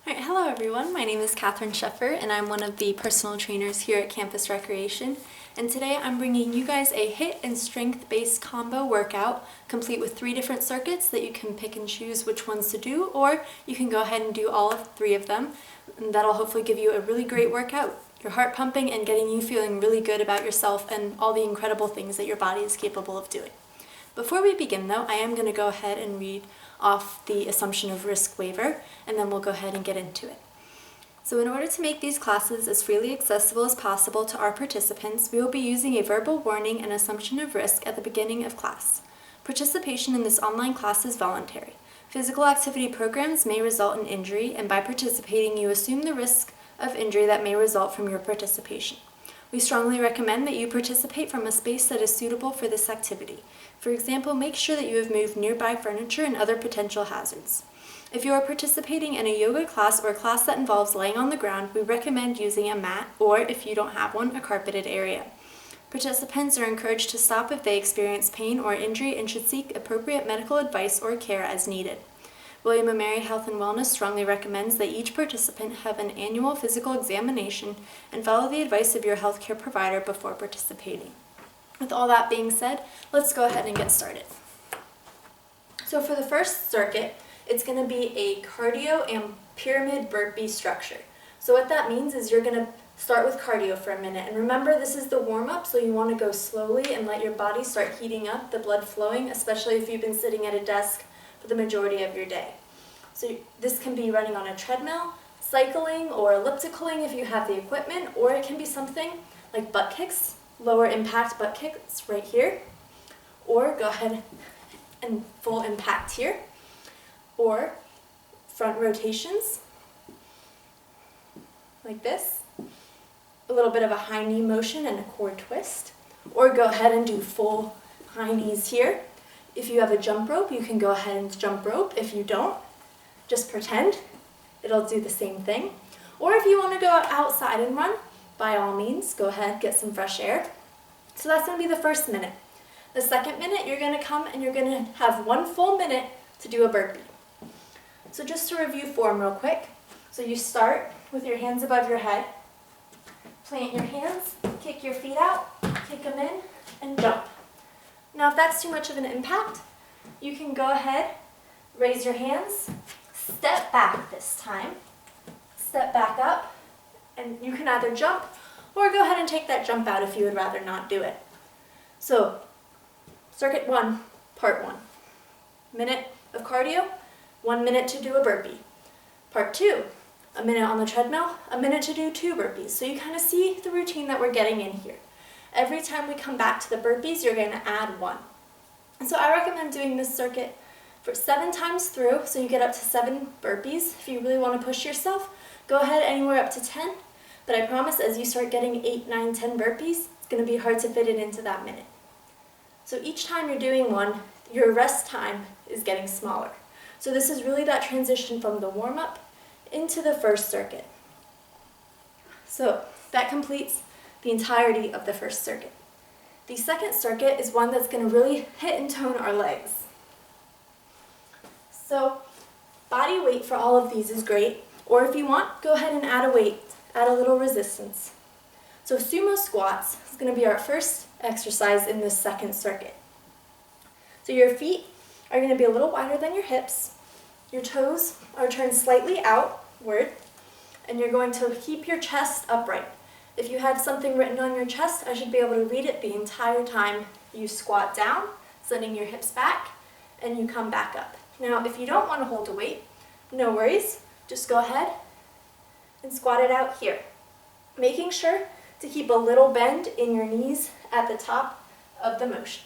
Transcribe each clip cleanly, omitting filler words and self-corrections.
Alright, hello everyone. My name is Katherine Sheffer and I'm one of the personal trainers here at Campus Recreation. And today I'm bringing you guys a HIIT and strength-based combo workout complete with 3 different circuits that you can pick and choose which ones to do, or you can go ahead and do all 3 of them. And that'll hopefully give you a really great workout, your heart pumping and getting you feeling really good about yourself and all the incredible things that your body is capable of doing. Before we begin though, I am going to go ahead and read off the assumption of risk waiver, and then we'll go ahead and get into it. So in order to make these classes as freely accessible as possible to our participants, we will be using a verbal warning and assumption of risk at the beginning of class. Participation in this online class is voluntary. Physical activity programs may result in injury, and by participating you assume the risk of injury that may result from your participation. We strongly recommend that you participate from a space that is suitable for this activity. For example, make sure that you have moved nearby furniture and other potential hazards. If you are participating in a yoga class or a class that involves laying on the ground, we recommend using a mat or, if you don't have one, a carpeted area. Participants are encouraged to stop if they experience pain or injury and should seek appropriate medical advice or care as needed. William & Mary Health and Wellness strongly recommends that each participant have an annual physical examination and follow the advice of your healthcare provider before participating. With all that being said, let's go ahead and get started. So for the first circuit, it's going to be a cardio and pyramid burpee structure. So what that means is you're going to start with cardio for a minute. And remember, this is the warm-up, so you want to go slowly and let your body start heating up, the blood flowing, especially if you've been sitting at a desk for the majority of your day. So this can be running on a treadmill, cycling, or ellipticaling if you have the equipment, or it can be something like butt kicks, lower impact butt kicks right here, or go ahead and full impact here, or front rotations like this, a little bit of a high knee motion and a core twist, or go ahead and do full high knees here. If you have a jump rope, you can go ahead and jump rope. If you don't, just pretend it'll do the same thing. Or if you want to go outside and run, by all means, go ahead, get some fresh air. So that's going to be the first minute. The second minute, you're going to come and you're going to have 1 full minute to do a burpee. So just to review form real quick. So you start with your hands above your head, plant your hands, kick your feet out, kick them in, and jump. Now if that's too much of an impact, you can go ahead, raise your hands, step back this time, step back up, and you can either jump or go ahead and take that jump out if you would rather not do it. So, circuit 1, part 1. Minute of cardio, 1 minute to do a burpee. Part 2, a minute on the treadmill, a minute to do 2 burpees. So you kind of see the routine that we're getting in here. Every time we come back to the burpees, you're going to add 1. And so I recommend doing this circuit for 7 times through, so you get up to 7 burpees. If you really want to push yourself, go ahead anywhere up to 10. But I promise as you start getting 8, 9, 10 burpees, it's going to be hard to fit it into that minute. So each time you're doing one, your rest time is getting smaller. So this is really that transition from the warm-up into the first circuit. So that completes the entirety of the first circuit. The second circuit is one that's going to really hit and tone our legs. So body weight for all of these is great, or if you want, go ahead and add a weight, add a little resistance. So sumo squats is going to be our first exercise in this second circuit. So your feet are going to be a little wider than your hips, your toes are turned slightly outward, and you're going to keep your chest upright. If you have something written on your chest, I should be able to read it the entire time you squat down, sending your hips back, and you come back up. Now, if you don't want to hold a weight, no worries. Just go ahead and squat it out here, making sure to keep a little bend in your knees at the top of the motion.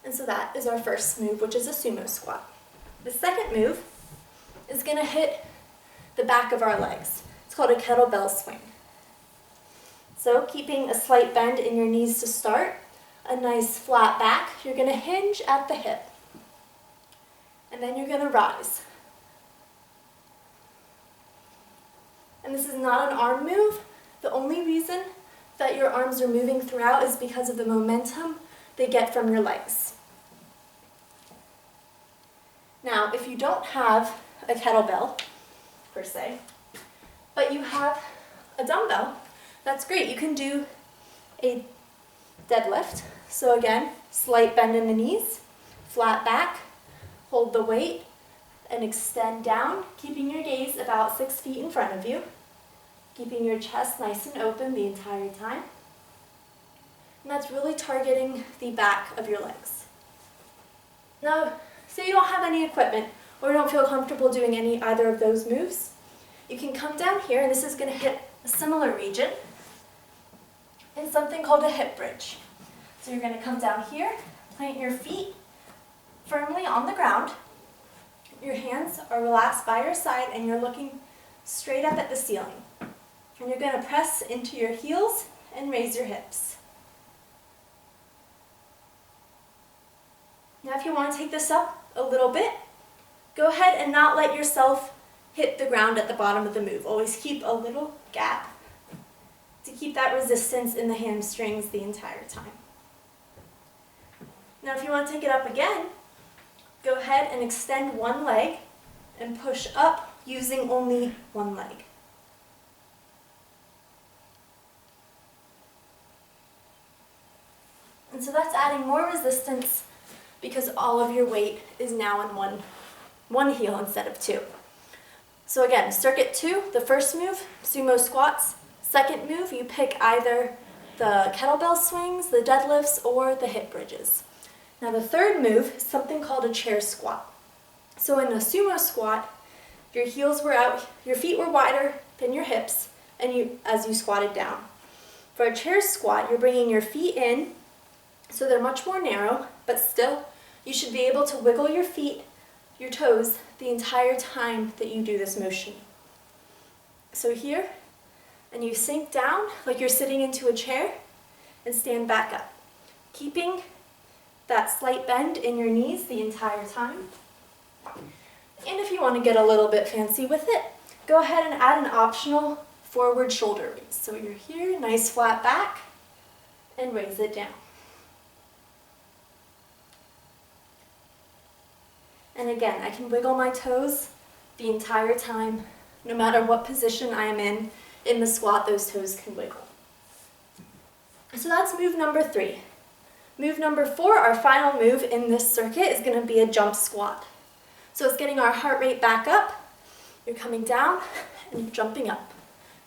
And so that is our first move, which is a sumo squat. The second move is going to hit the back of our legs. It's called a kettlebell swing. So keeping a slight bend in your knees to start, a nice flat back, you're going to hinge at the hip. And then you're going to rise. And this is not an arm move. The only reason that your arms are moving throughout is because of the momentum they get from your legs. Now, if you don't have a kettlebell, per se, but you have a dumbbell, that's great. You can do a deadlift. So again, slight bend in the knees, flat back, hold the weight, and extend down, keeping your gaze about 6 feet in front of you, keeping your chest nice and open the entire time. And that's really targeting the back of your legs. Now, say you don't have any equipment or don't feel comfortable doing either of those moves, you can come down here, and this is going to hit a similar region in something called a hip bridge. So you're going to come down here, plant your feet firmly on the ground. Your hands are relaxed by your side, and you're looking straight up at the ceiling. And you're going to press into your heels and raise your hips. Now, if you want to take this up a little bit, go ahead and not let yourself hit the ground at the bottom of the move. Always keep a little gap to keep that resistance in the hamstrings the entire time. Now, if you want to take it up again, go ahead and extend one leg and push up using only one leg. And so that's adding more resistance because all of your weight is now in one heel instead of two. So again, circuit 2, the first move, sumo squats. Second move, you pick either the kettlebell swings, the deadlifts, or the hip bridges. Now the third move is something called a chair squat. So in a sumo squat, your heels were out, your feet were wider than your hips, and as you squatted down. For a chair squat, you're bringing your feet in, so they're much more narrow, but still, you should be able to wiggle your feet, your toes, the entire time that you do this motion. So here, and you sink down like you're sitting into a chair, and stand back up, keeping that slight bend in your knees the entire time. And if you want to get a little bit fancy with it, go ahead and add an optional forward shoulder raise. So you're here, nice flat back, and raise it down. And again, I can wiggle my toes the entire time. No matter what position I am in the squat, those toes can wiggle. So that's move number 3. Move number 4, our final move in this circuit, is going to be a jump squat. So it's getting our heart rate back up. You're coming down and you're jumping up.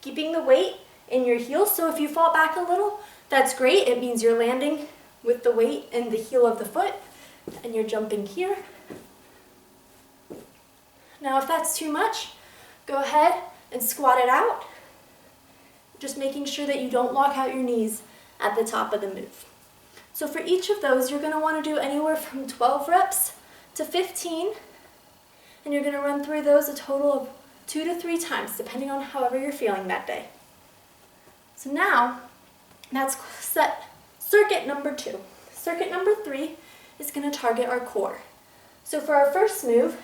Keeping the weight in your heels, so if you fall back a little, that's great. It means you're landing with the weight in the heel of the foot, and you're jumping here. Now if that's too much, go ahead and squat it out, just making sure that you don't lock out your knees at the top of the move. So for each of those, you're going to want to do anywhere from 12 reps to 15, and you're going to run through those a total of 2 to 3 times, depending on however you're feeling that day. So now, that's set circuit number 2. Circuit number 3 is going to target our core. So for our first move,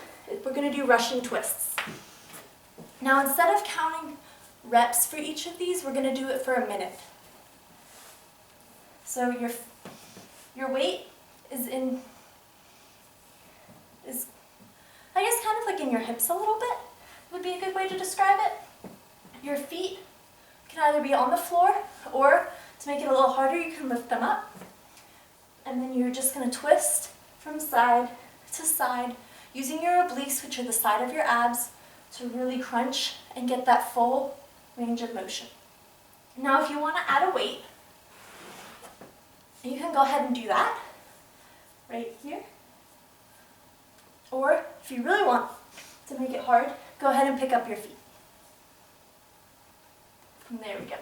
we're going to do Russian twists. Now instead of counting reps for each of these, we're going to do it for a minute. So your weight is I guess kind of like in your hips a little bit, would be a good way to describe it. Your feet can either be on the floor, or to make it a little harder, you can lift them up. And then you're just going to twist from side to side, using your obliques, which are the side of your abs, to really crunch and get that full range of motion. Now if you want to add a weight, you can go ahead and do that right here. Or if you really want to make it hard, go ahead and pick up your feet. And there we go.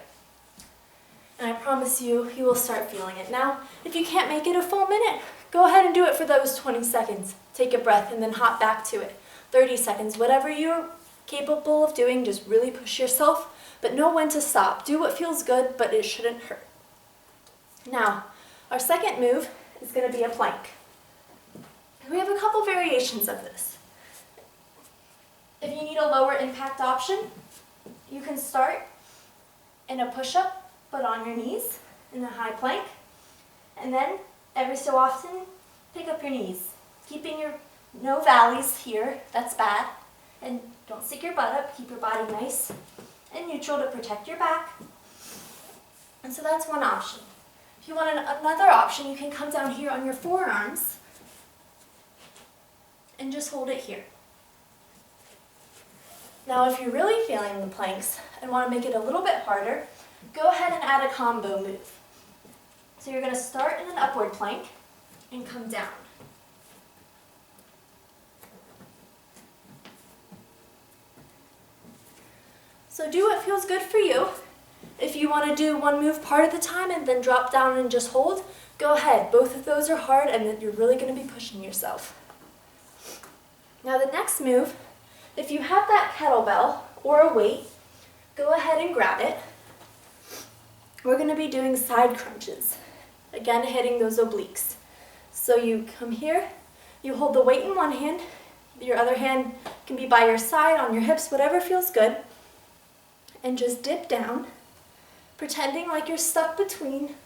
And I promise you, you will start feeling it. Now, if you can't make it a full minute, go ahead and do it for those 20 seconds. Take a breath and then hop back to it. 30 seconds, whatever you're capable of doing, just really push yourself, but know when to stop. Do what feels good, but it shouldn't hurt. Now, our second move is going to be a plank. We have a couple variations of this. If you need a lower impact option, you can start in a push-up, but on your knees in a high plank, and then every so often pick up your knees, keeping your No valleys here, that's bad. And don't stick your butt up, keep your body nice and neutral to protect your back. And so that's one option. If you want another option, you can come down here on your forearms and just hold it here. Now if you're really feeling the planks and want to make it a little bit harder, go ahead and add a combo move. So you're going to start in an upward plank and come down. So do what feels good for you. If you want to do one move part of the time and then drop down and just hold, go ahead. Both of those are hard and then you're really going to be pushing yourself. Now the next move, if you have that kettlebell or a weight, go ahead and grab it. We're going to be doing side crunches. Again, hitting those obliques. So you come here, you hold the weight in one hand, your other hand can be by your side, on your hips, whatever feels good, and just dip down, pretending like you're stuck between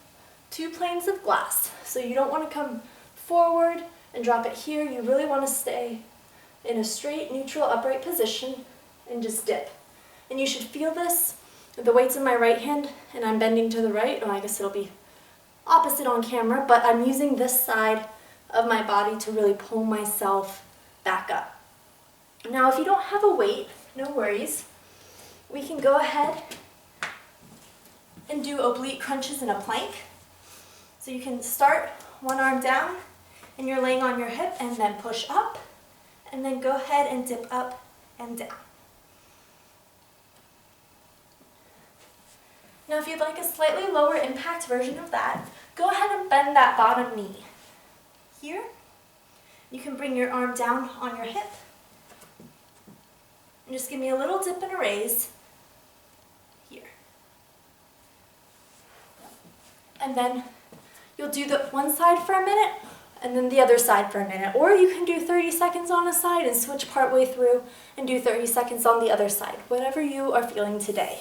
two planes of glass. So you don't want to come forward and drop it here. You really want to stay in a straight, neutral, upright position and just dip. And you should feel this. The weight's in my right hand and I'm bending to the right. Oh, I guess it'll be opposite on camera, but I'm using this side of my body to really pull myself back up. Now, if you don't have a weight, no worries. We can go ahead and do oblique crunches in a plank. So you can start one arm down and you're laying on your hip and then push up and then go ahead and dip up and down. Now if you'd like a slightly lower impact version of that, go ahead and bend that bottom knee. Here, you can bring your arm down on your hip and just give me a little dip and a raise here. And then you'll do the one side for a minute and then the other side for a minute. Or you can do 30 seconds on a side and switch partway through and do 30 seconds on the other side, whatever you are feeling today.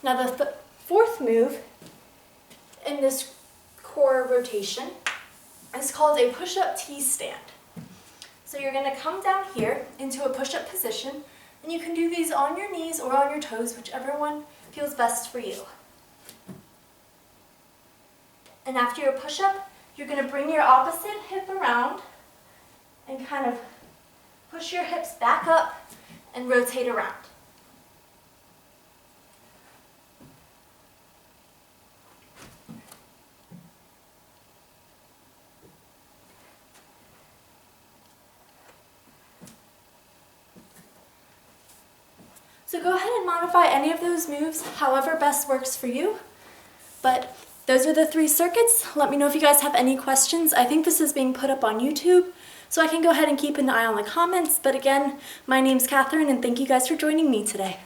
Now the fourth move in this core rotation is called a push-up T-stand. So you're going to come down here into a push-up position, and you can do these on your knees or on your toes, whichever one feels best for you. And after your push-up, you're going to bring your opposite hip around and kind of push your hips back up and rotate around. So go ahead and modify any of those moves however best works for you. But those are the 3 circuits. Let me know if you guys have any questions. I think this is being put up on YouTube, so I can go ahead and keep an eye on the comments. But again, my name's Catherine, and thank you guys for joining me today.